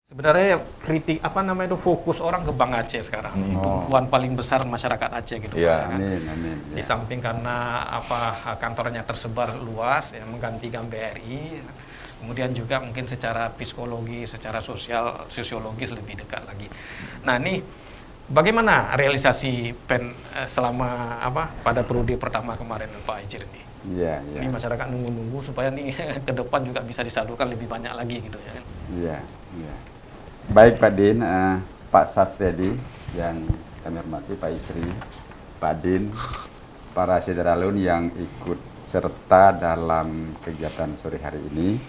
Sebenarnya kritik fokus orang ke Bank Aceh sekarang. Tumpuan paling besar masyarakat Aceh gitu Pak, ya kan. Amin. Di samping karena kantornya tersebar luas yang menggantikan BRI. Kemudian juga mungkin secara psikologi, secara sosiologis lebih dekat lagi. Nah, ini bagaimana realisasi PEN selama pada periode pertama kemarin Pak Ejir ini? Iya. Ini masyarakat nunggu-nunggu supaya nih ke depan juga bisa disalurkan lebih banyak lagi gitu ya. Iya. Baik Pak Din, Pak Safredi yang kami hormati, Pak Isri, Pak Din, para sederalun yang ikut serta dalam kegiatan sore hari ini.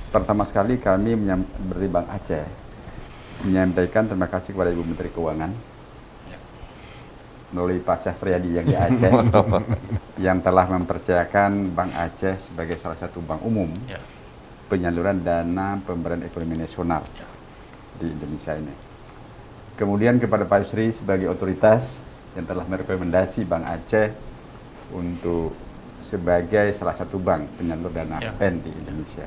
Pertama sekali kami dari Bank Aceh menyampaikan terima kasih kepada Ibu Menteri Keuangan melalui Pak Safredi yang di Aceh yang telah mempercayakan Bank Aceh sebagai salah satu bank umum penyaluran dana pemberdayaan ekonomi nasional di Indonesia ini. Kemudian kepada Pak Yusri sebagai otoritas yang telah merekomendasi Bank Aceh untuk sebagai salah satu bank penyalur dana PEN di Indonesia.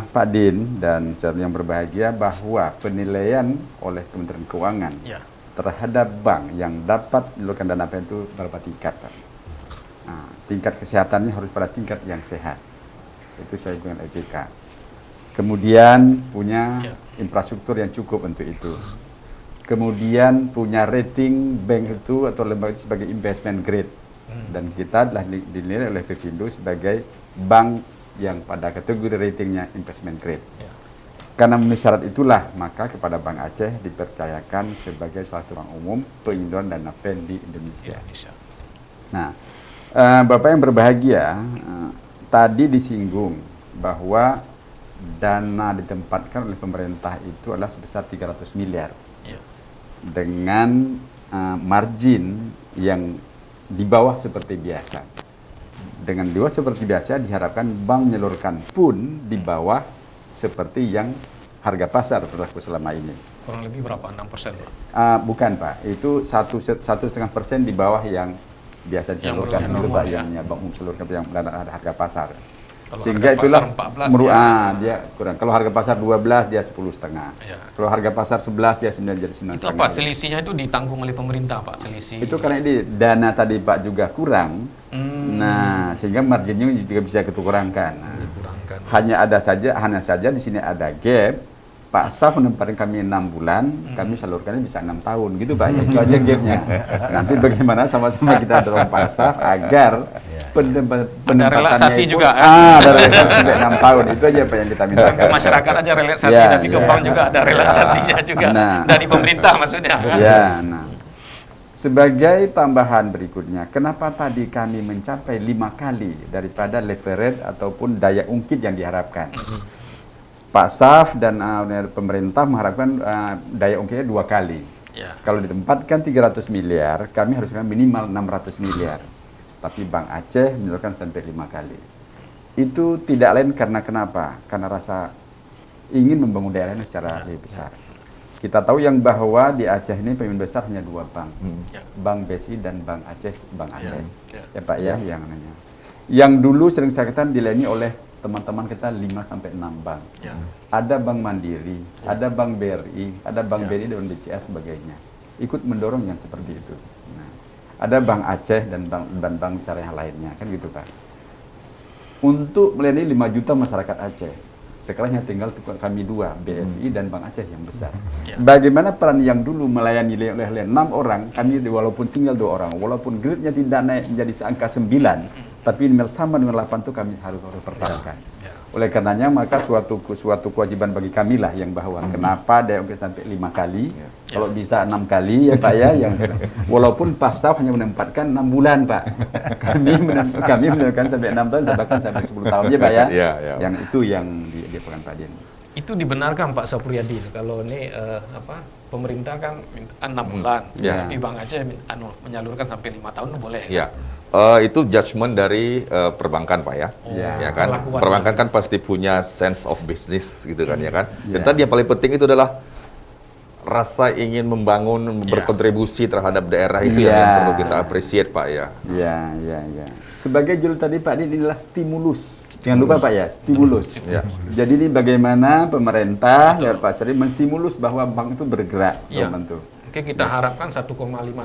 Pak Din dan yang berbahagia bahwa penilaian oleh Kementerian Keuangan terhadap bank yang dapat menyalurkan dana PEN itu berapa tingkat, Pak? Tingkat kesehatannya harus pada tingkat yang sehat. Itu saya dengan OJK. Kemudian punya infrastruktur yang cukup untuk itu. Kemudian punya rating bank itu atau lembaga itu sebagai investment grade. Dan kita telah dinilai oleh Pepindo sebagai bank yang pada kategori ratingnya investment grade. Karena memenuhi syarat itulah, maka kepada Bank Aceh dipercayakan sebagai salah satu bank umum penyaluran dana PEN di Indonesia. Nah, Bapak yang berbahagia, tadi disinggung bahwa dana ditempatkan oleh pemerintah itu adalah sebesar 300 miliar. Dengan margin yang di bawah seperti biasa. Dengan di bawah seperti biasa diharapkan bank menyalurkan pun di bawah seperti yang harga pasar berlaku selama ini. Kurang lebih berapa? 6% Pak? Bukan Pak, itu 1,5% di bawah yang biasa disalurkan itu Pak, yang bank mensalurkan yang harga pasar. Kalau sehingga harga itulah pasar 14 dia kurang. Kalau harga pasar 12 dia 10,5. Kalau harga pasar 11 dia 9 jadi 9,5. Itu apa selisihnya itu ditanggung oleh pemerintah Pak, selisih? Itu karena ini dana tadi Pak juga kurang. Nah, sehingga marginnya juga bisa kekurangkan. Hanya saja di sini ada gap. Pak Saf menempatkan kami 6 bulan, kami salurkannya bisa 6 tahun, gitu Pak. Itu aja gapnya. Nanti bagaimana sama-sama kita dorong Pak Saf agar penempatannya relaksasi itu, juga. ada relaksasi sampai 6 tahun. Itu aja Pak yang kita minta. Ke masyarakat aja relaksasi, tapi ke bank juga ada relaksasinya juga. Dari pemerintah maksudnya. Nah. Sebagai tambahan berikutnya, kenapa tadi kami mencapai 5 kali daripada leverage ataupun daya ungkit yang diharapkan? Pak Saf dan pemerintah mengharapkan daya ungkitnya 2 kali. Kalau ditempatkan 300 miliar, kami haruskan minimal 600 miliar. Tapi Bank Aceh menyalurkan sampai 5 kali. Itu tidak lain karena kenapa? Karena rasa ingin membangun daerahnya secara lebih besar. Kita tahu yang bahwa di Aceh ini pemimpin besar hanya 2 bank. Bank BSI dan Bank Aceh, Bank Aceh. Ya Pak ya, yang namanya. Yang dulu sering saya katakan dilayani oleh teman-teman kita 5-6 bank. Ada Bank Mandiri, ada Bank BRI, ada Bank BNI dan BCA sebagainya. Ikut mendorong yang seperti itu. Nah, ada Bank Aceh dan bank cara yang lainnya, kan gitu Pak. Untuk melayani 5 juta masyarakat Aceh, sekarang hanya tinggal kami 2, BSI dan Bank Aceh yang besar. Bagaimana peran yang dulu melayani oleh 6 orang, kami walaupun tinggal 2 orang, walaupun grade-nya tidak naik menjadi angka 9, tapi sama dengan 8 itu kami harus pertahankan. Oleh karenanya maka suatu kewajiban bagi kami lah yang bahwa kenapa daya ungkit sampai 5 kali, kalau bisa 6 kali ya Pak ya, yang walaupun Pak Staf hanya menempatkan 6 bulan Pak, kami menempatkan sampai 6 tahun, bahkan sampai 10 tahun ya Pak ya, yang itu yang dipegang Pak Din. Itu dibenarkan Pak Sapriyadi kalau ini pemerintah kan 6 bulan, tapi Bank Aceh menyalurkan sampai 5 tahun boleh. Itu judgement dari perbankan Pak ya. Ya kan? Perbankan kan pasti punya sense of business gitu kan ya kan. Dan tadi yang paling penting itu adalah rasa ingin membangun, berkontribusi terhadap daerah itu yang perlu kita appreciate Pak ya. sebagai judul tadi Pak Din inilah stimulus. Jangan lupa Pak ya, stimulus. Ya. Jadi ini bagaimana pemerintah lewat Pak Syarif menstimulus bahwa bank itu bergerak, teman-teman. Oke, kita harapkan 1,5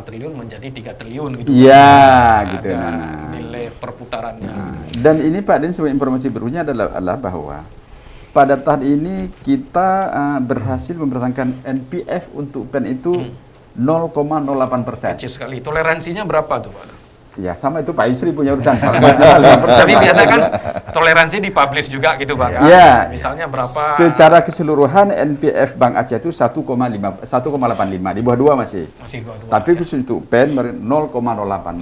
triliun menjadi 3 triliun gitu. Iya, gitu. Ada nilai perputarannya. Dan ini Pak Din sebagai informasi berikutnya adalah bahwa pada tahun ini kita berhasil mempertahankan NPF untuk PEN itu 0,08%. Kecil sekali. Toleransinya berapa tuh Pak? Ya sama itu Pak Yusri punya urusan. Tapi biasa kan toleransi dipublish juga gitu Pak. Iya. Misalnya berapa? Secara keseluruhan NPF Bank Aceh itu 1,85, di bawah 2 masih. Masih 2. Tapi khusus untuk PEN 0,08.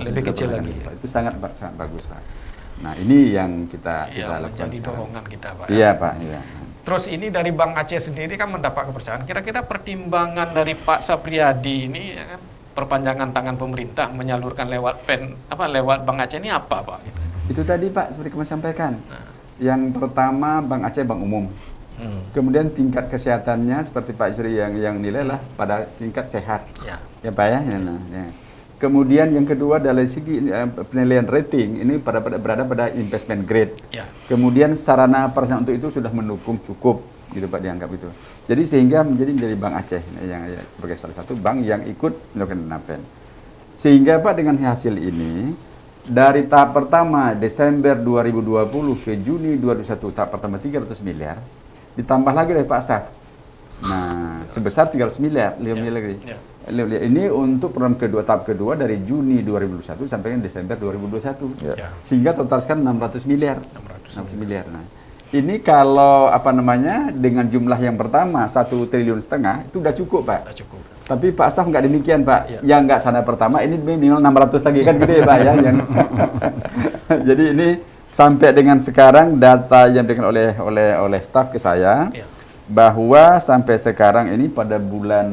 Lebih kecil lagi. Itu sangat bagus Pak. Nah ini yang kita lakukan. Jadi dorongan kita Pak. Iya Pak. Iya. Terus ini dari Bank Aceh sendiri kan mendapat kepercayaan. Kira-kira pertimbangan dari Pak Sapriyadi ini ya kan, perpanjangan tangan pemerintah menyalurkan lewat lewat Bank Aceh ini apa Pak? Itu tadi Pak seperti kami sampaikan. Yang pertama Bank Aceh bank umum. Kemudian tingkat kesehatannya seperti Pak Yusri yang nilai lah pada tingkat sehat. Ya Pak ya. Ya. Kemudian yang kedua dari segi penilaian rating ini berada pada investment grade. Ya. Kemudian sarana perasaan untuk itu sudah mendukung cukup gitu Pak dianggap itu. Jadi sehingga menjadi Bank Aceh yang sebagai salah satu bank yang ikut melakukan PEN. Sehingga Pak dengan hasil ini dari tahap pertama Desember 2020 ke Juni 2021 tahap pertama 300 miliar ditambah lagi dari Pak Saf. Nah, sebesar 300 miliar, 5 miliar lagi. Ini untuk program kedua tahap kedua dari Juni 2021 sampai Desember 2021. Sehingga total sekarang 600 miliar. 600 miliar. Nah, ini kalau dengan jumlah yang pertama 1,5 triliun itu udah cukup Pak. Udah cukup. Tapi Pak Saf nggak demikian Pak. Yang nggak sana pertama ini minimal 600 lagi kan gitu ya Pak ya. Jadi ini sampai dengan sekarang data yang diberikan oleh staf ke saya bahwa sampai sekarang ini pada bulan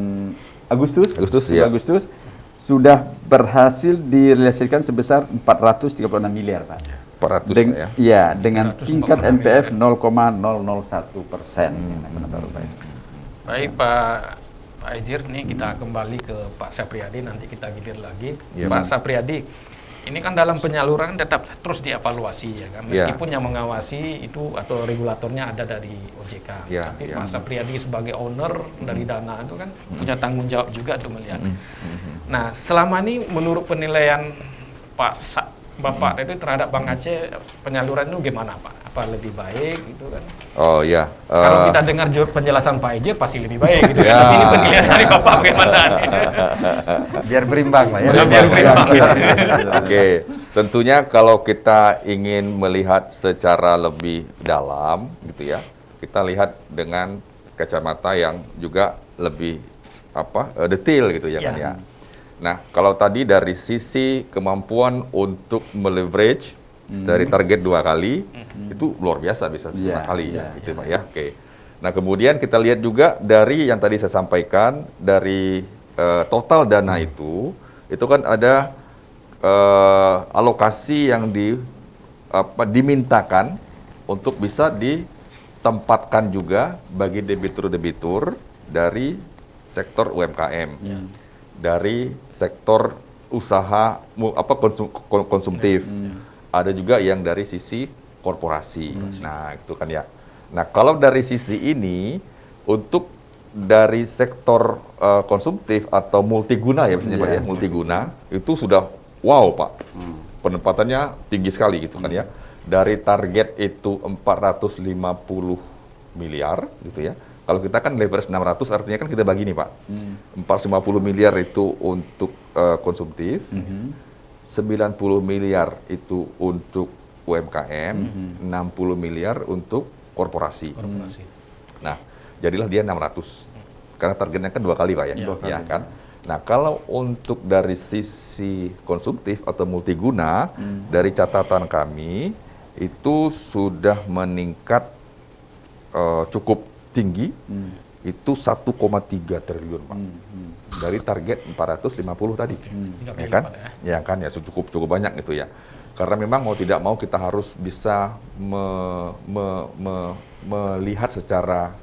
Agustus sudah berhasil direalisasikan sebesar 436 miliar Pak. 400 dengan tingkat NPF 0,001%. Baik Pak Ejir, nih kita kembali ke Pak Sapriyadi, nanti kita gilir lagi. Pak Sapriyadi, ini kan dalam penyaluran tetap terus dievaluasi ya kan, meskipun yang mengawasi itu atau regulatornya ada dari OJK. Tapi Pak Sapriyadi sebagai owner dari dana itu kan punya tanggung jawab juga untuk melihat. Nah, selama ini menurut penilaian Bapak itu terhadap Bank Aceh penyaluran itu gimana Pak? Apa lebih baik gitu kan? Oh iya. Kalau kita dengar penjelasan Pak Ejir pasti lebih baik gitu ya. Tapi ini penilaian dari Bapak bagaimana? Biar berimbang lah ya. Biar berimbang. Oke, tentunya kalau kita ingin melihat secara lebih dalam gitu ya, kita lihat dengan kacamata yang juga lebih detail gitu ya kan ya. Nah, kalau tadi dari sisi kemampuan untuk meleverage dari target 2 kali, itu luar biasa bisa 5 kali gitu Pak ya. Oke. Nah, kemudian kita lihat juga dari yang tadi saya sampaikan dari total dana itu kan ada alokasi yang dimintakan untuk bisa ditempatkan juga bagi debitur-debitur dari sektor UMKM. Dari sektor usaha konsumtif. Ada juga yang dari sisi korporasi. Nah, itu kan ya. Nah, kalau dari sisi ini untuk dari sektor konsumtif atau multiguna ya misalnya Pak ya, multiguna itu sudah wow Pak. Penempatannya tinggi sekali gitu kan ya. Dari target itu 450 miliar gitu ya. Kalau kita kan leverage 600 artinya kan kita bagi nih Pak. 450 miliar itu untuk konsumtif, 90 miliar itu untuk UMKM, 60 miliar untuk korporasi. Nah, jadilah dia 600. Karena targetnya kan 2 kali Pak ya. Ya kan? Nah, kalau untuk dari sisi konsumtif atau multiguna, dari catatan kami itu sudah meningkat cukup tinggi, itu 1,3 triliun Pak. Dari target 450 tadi. Ya kan? Ya kan ya cukup banyak gitu ya. Karena memang mau tidak mau kita harus bisa melihat secara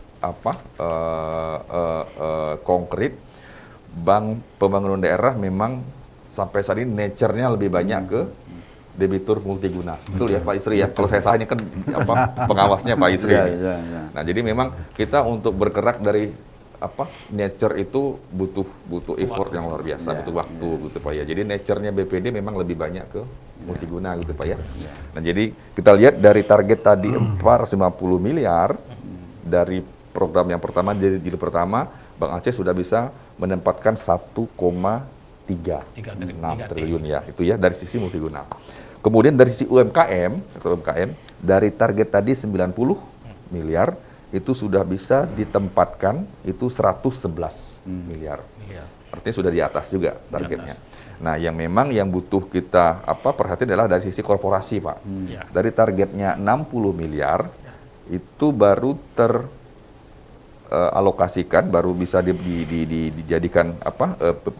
konkret Bank Pembangunan Daerah memang sampai saat ini nature-nya lebih banyak ke debitur multiguna. Betul ya Pak Isri ya? Kalau saya salah ini kan pengawasnya Pak Isri. Ya. Nah, jadi memang kita untuk bergerak dari nature itu butuh effort yang luar biasa, butuh waktu gitu Pak ya. Jadi nature-nya BPD memang lebih banyak ke multiguna gitu Pak ya. Nah, jadi kita lihat dari target tadi 450 miliar dari program yang pertama, jadi jilid pertama, Bank Aceh sudah bisa menempatkan 1,3 triliun ya, itu ya dari sisi multiguna. Kemudian dari sisi UMKM dari target tadi 90 miliar itu sudah bisa ditempatkan itu 111 miliar. Artinya sudah di atas juga targetnya. Nah, yang memang yang butuh kita perhatian adalah dari sisi korporasi, Pak. Dari targetnya 60 miliar itu baru alokasikan, baru bisa dijadikan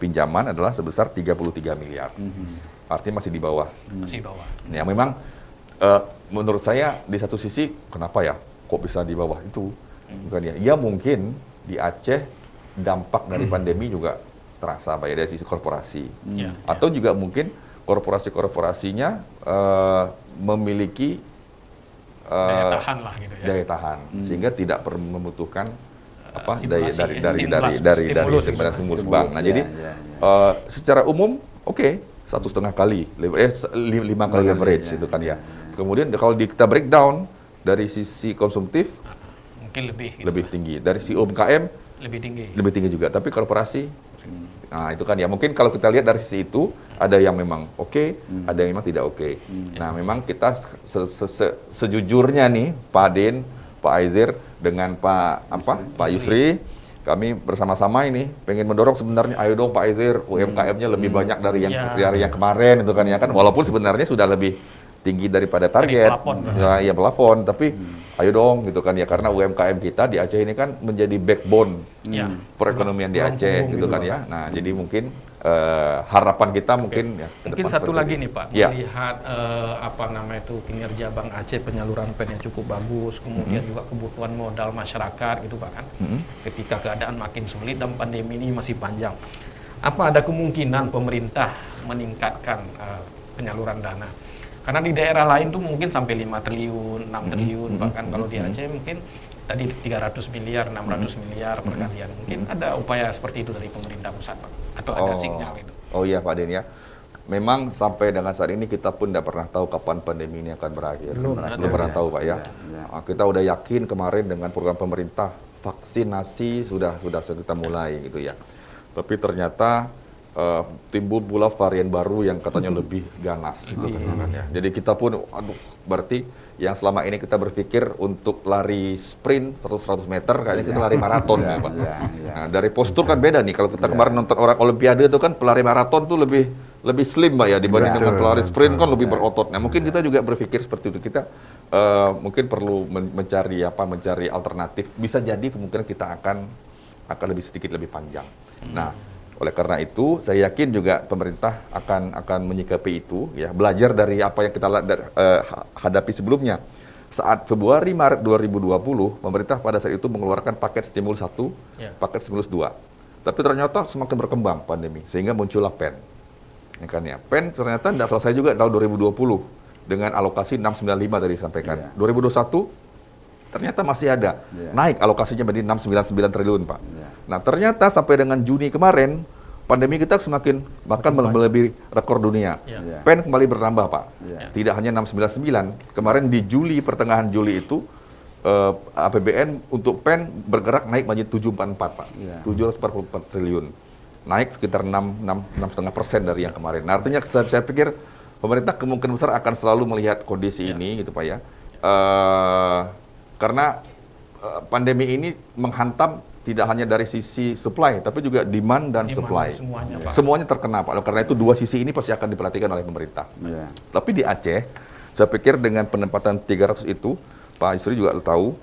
pinjaman adalah sebesar 33 miliar. Artinya masih di bawah. Masih bawah. Ya, memang menurut saya di satu sisi kenapa ya kok bisa di bawah itu? Bukan ya. Ya mungkin di Aceh dampak dari pandemi juga terasa Pak ya dari sisi korporasi. Atau juga mungkin korporasinya memiliki daya tahan lah gitu ya. Daya tahan sehingga tidak membutuhkan stimulus stimulus bank. Nah, jadi secara umum 1,5 kali 5 kali leverage itu kan ya. Kemudian kalau kita breakdown dari sisi konsumtif mungkin lebih tinggi. Dari sisi UMKM lebih tinggi juga. Tapi korporasi nah itu kan ya. Mungkin kalau kita lihat dari sisi itu ada yang memang ada yang memang tidak Nah, memang kita sejujurnya nih Pak Din, Pak Aizir dengan Pak Yusri, kami bersama-sama ini pengen mendorong sebenarnya ayo dong Pak Aizir UMKM-nya lebih banyak dari yang kemarin itu kan ya kan, walaupun sebenarnya sudah lebih tinggi daripada target plafon, tapi ayo dong gitu kan ya, karena UMKM kita di Aceh ini kan menjadi backbone perekonomian di Aceh gitu kan ya. Nah, jadi mungkin harapan kita mungkin satu lagi nih Pak, melihat kinerja Bank Aceh, penyaluran pen yang cukup bagus, kemudian juga kebutuhan modal masyarakat gitu Pak kan. Ketika keadaan makin sulit dan pandemi ini masih panjang, apa ada kemungkinan pemerintah meningkatkan penyaluran dana? Karena di daerah lain tuh mungkin sampai 5 triliun, 6 triliun, bahkan kalau di Aceh mungkin tadi 300 miliar, 600 miliar perkalian. Mungkin ada upaya seperti itu dari pemerintah pusat, Pak? Atau ada sinyal itu? Oh iya Pak Den ya. Memang sampai dengan saat ini kita pun tidak pernah tahu kapan pandemi ini akan berakhir. Belum pernah tahu Pak ya. Kita udah yakin kemarin dengan program pemerintah vaksinasi sudah kita mulai gitu ya. Tapi ternyata timbul pula varian baru yang katanya lebih ganas gitu kan ya. Jadi kita pun berarti yang selama ini kita berpikir untuk lari sprint 100 meter kayaknya kita lari maraton ya Pak. Nah, dari postur kan beda nih. Kalau kita kemarin nonton orang olimpiade itu kan pelari maraton tuh lebih slim Pak ya dibanding dengan pelari sprint kan lebih berotot. Nah, mungkin kita juga berpikir seperti itu. Kita mungkin perlu mencari alternatif. Bisa jadi kemungkinan kita akan sedikit lebih panjang. Nah, oleh karena itu, saya yakin juga pemerintah akan menyikapi itu, ya, belajar dari apa yang kita hadapi sebelumnya. Saat Februari Maret 2020, pemerintah pada saat itu mengeluarkan paket stimulus 1, paket stimulus 2. Tapi ternyata semakin berkembang pandemi, sehingga muncullah PEN. Ya kan ya, PEN ternyata tidak selesai juga tahun 2020 dengan alokasi 695 tadi disampaikan. 2021 ternyata masih ada, naik alokasinya menjadi 699 triliun Pak. Nah, ternyata sampai dengan Juni kemarin, pandemi kita semakin bahkan melebihi rekor dunia. PEN kembali bertambah Pak. Tidak hanya 699, kemarin di Juli, pertengahan Juli itu, APBN untuk PEN bergerak naik menjadi 744 Pak. 744 triliun. Naik sekitar 6,5% dari yang kemarin. Nah, artinya saya pikir pemerintah kemungkinan besar akan selalu melihat kondisi ini gitu Pak ya. Karena pandemi ini menghantam tidak hanya dari sisi supply, tapi juga demand dan supply. Semuanya terkena Pak. Karena itu dua sisi ini pasti akan diperhatikan oleh pemerintah. Tapi di Aceh, saya pikir dengan penempatan 300 itu, Pak Yusri juga tahu,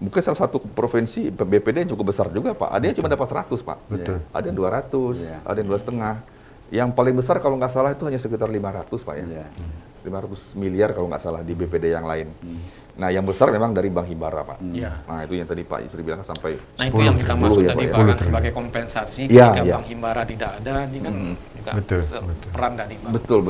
mungkin salah satu provinsi BPD yang cukup besar juga Pak. Ada yang cuma dapat 100 Pak. Ada yang 200, ada yang 2,5. Yang paling besar kalau nggak salah itu hanya sekitar 500 Pak ya. 500 miliar kalau nggak salah di BPD yang lain. Nah, yang besar memang dari Bank Himbara, Pak. Nah, itu yang tadi Pak Yusri bilang sampai 10, itu yang kita maksud tadi Pak, kan sebagai kompensasi ketika Bank Himbara tidak ada, ini kan juga peran dari Bank. Betul.